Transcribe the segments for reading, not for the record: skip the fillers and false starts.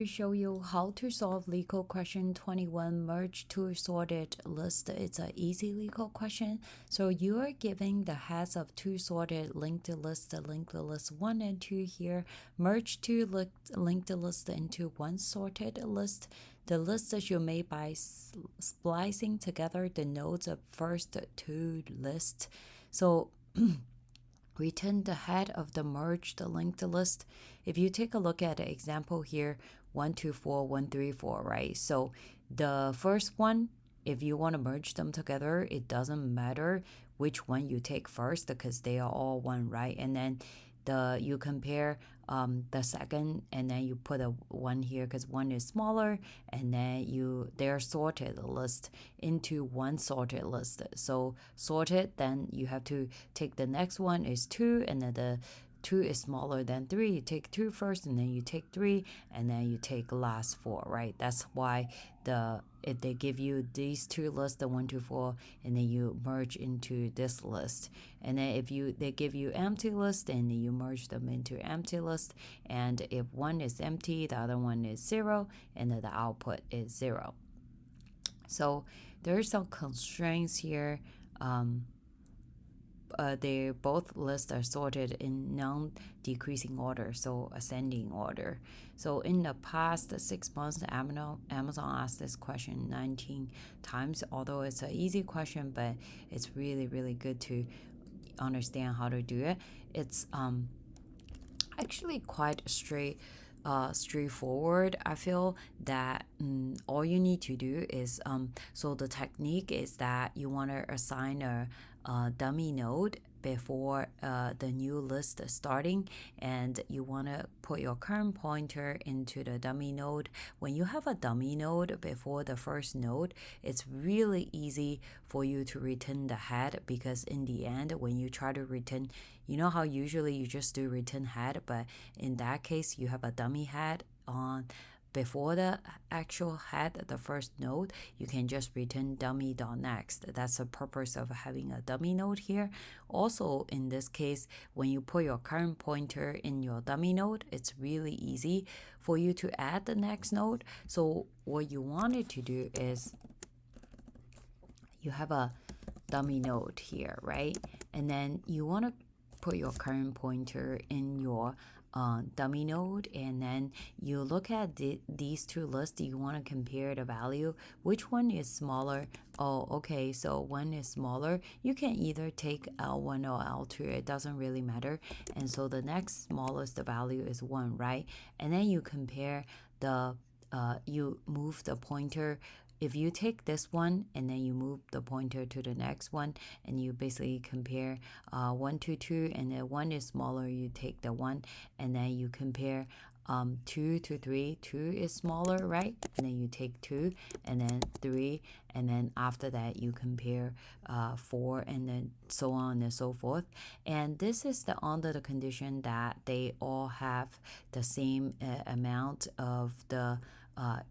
To show you how to solve Leetcode question 21, merge two sorted list. It's an easy Leetcode question. So you are giving the heads of two sorted linked list 1 and 2 here. Merge two linked list into one sorted list. The list is you made by splicing together the nodes of first two lists. So return the head of the merged linked list. If you take a look at the example here, 1, 2, 4, 1, 3, 4, right? So the first one, if you want to merge them together, it doesn't matter which one you take first because they are all one, right? And then you compare the second, and then you put a one here because one is smaller, and then they're sorted list into one sorted list. So sorted, then you have to take the next one is 2, and then the 2 is smaller than 3. You take 2 first, and then you take 3, and then you take last 4, right? That's why if they give you these two lists, the 1 to 4, and then you merge into this list. And then if they give you empty list, and you merge them into empty list. And if one is empty, the other one is 0, and then the output is 0. So there are some constraints here. They both lists are sorted in non-decreasing order, so ascending order. So in the past 6 months, Amazon asked this question 19 times, although it's an easy question, but it's really, really good to understand how to do it. It's actually quite straightforward. I feel that all you need to do is so the technique is that you want to assign a dummy node before the new list starting, and you want to put your current pointer into the dummy node. When you have a dummy node before the first node, it's really easy for you to return the head, because in the end, when you try to return, you know how usually you just do return head, but in that case you have a dummy head on before the actual head, the first node, you can just return dummy.next. That's the purpose of having a dummy node here. Also, in this case, when you put your current pointer in your dummy node, it's really easy for you to add the next node. So what you wanted to do is you have a dummy node here, right? And then you want to put your current pointer in your dummy node, and then you look at these two lists. You want to compare the value, which one is smaller. Oh, okay, so one is smaller. You can either take L1 or L2, it doesn't really matter. And so the next smallest value is 1, right? And then you compare you move the pointer. If you take this one and then you move the pointer to the next one, and you basically compare 1 to 2, and then 1 is smaller, you take the 1, and then you compare 2 to 3. 2 is smaller, right? And then you take 2, and then 3, and then after that you compare 4, and then so on and so forth. And this is under the condition that they all have the same amount of the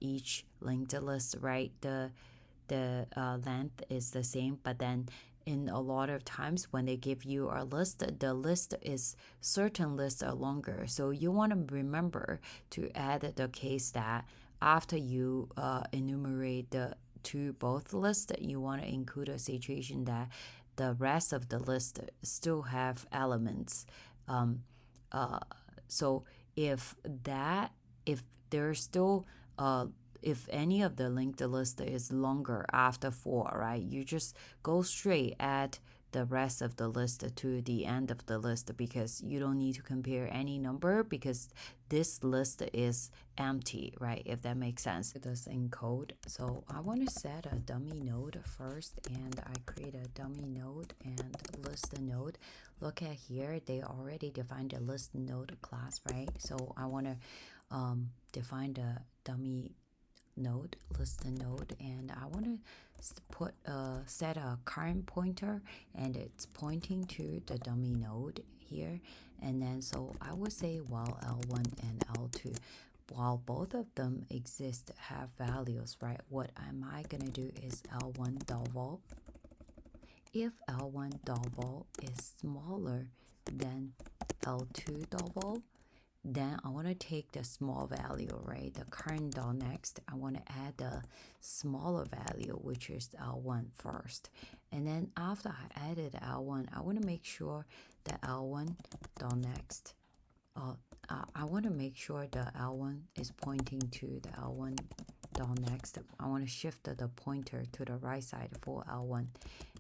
each linked list, right? The length is the same, but then in a lot of times when they give you a list, the list is certain lists are longer. So you want to remember to add the case that after you enumerate the both lists, you want to include a situation that the rest of the list still have elements. So if there's still if any of the linked list is longer after 4, right, you just go straight add the rest of the list to the end of the list, because you don't need to compare any number because this list is empty, right? If that makes sense. This in code. So I want to set a dummy node first, and I create a dummy node and list node. Look at here, they already defined a list node class, right? So I want to define the dummy node, list node, and I want to set a current pointer, and it's pointing to the dummy node here. And then so I would say while L1 and L2, while both of them have values, right? What am I gonna do is L1 double. If L1 double is smaller than L2 double, then I want to take the small value, right? The current dot next. I want to add the smaller value, which is L1 first. And then after I added L1, I want to make sure that L1 dot next. I want to make sure the L1 is pointing to the L1 dot next. I want to shift the pointer to the right side for L1.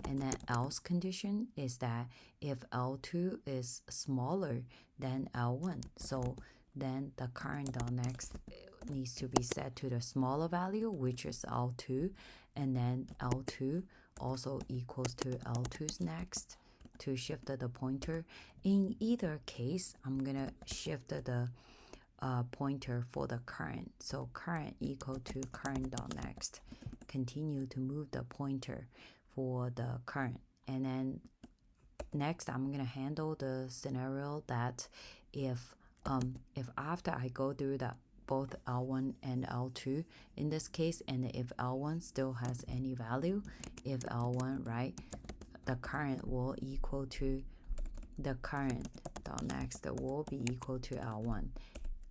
And then else condition is that if L2 is smaller than L1, so then the current dot next needs to be set to the smaller value, which is L2, and then L2 also equals to L2's next to shift the pointer. In either case, I'm gonna shift the pointer for the current. So current equal to current dot next. Continue to move the pointer for the current. And then next, I'm gonna handle the scenario that if after I go through the both L1 and L2 in this case, and if L1 still has any value, if L1, right, the current will equal to the current dot next will be equal to L1.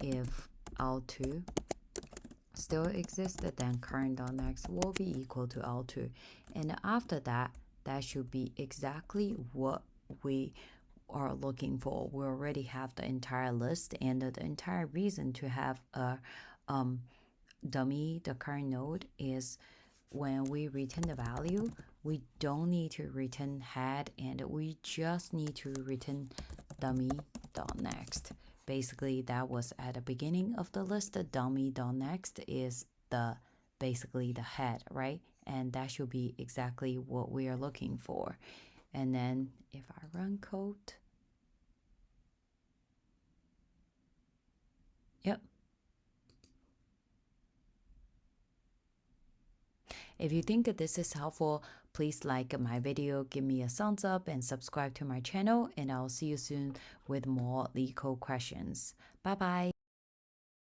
If L2 still exists, then current dot next will be equal to L2. And after that, that should be exactly what we are looking for. We already have the entire list, and the entire reason to have a dummy, the current node, is when we return the value, we don't need to return head, and we just need to return dummy dot next. Basically, that was at the beginning of the list. The dummy dot next is the basically the head, right? And that should be exactly what we are looking for. And then if I run code, yep. If you think that this is helpful, please like my video, give me a thumbs up, and subscribe to my channel, and I'll see you soon with more Leetcode questions. Bye bye.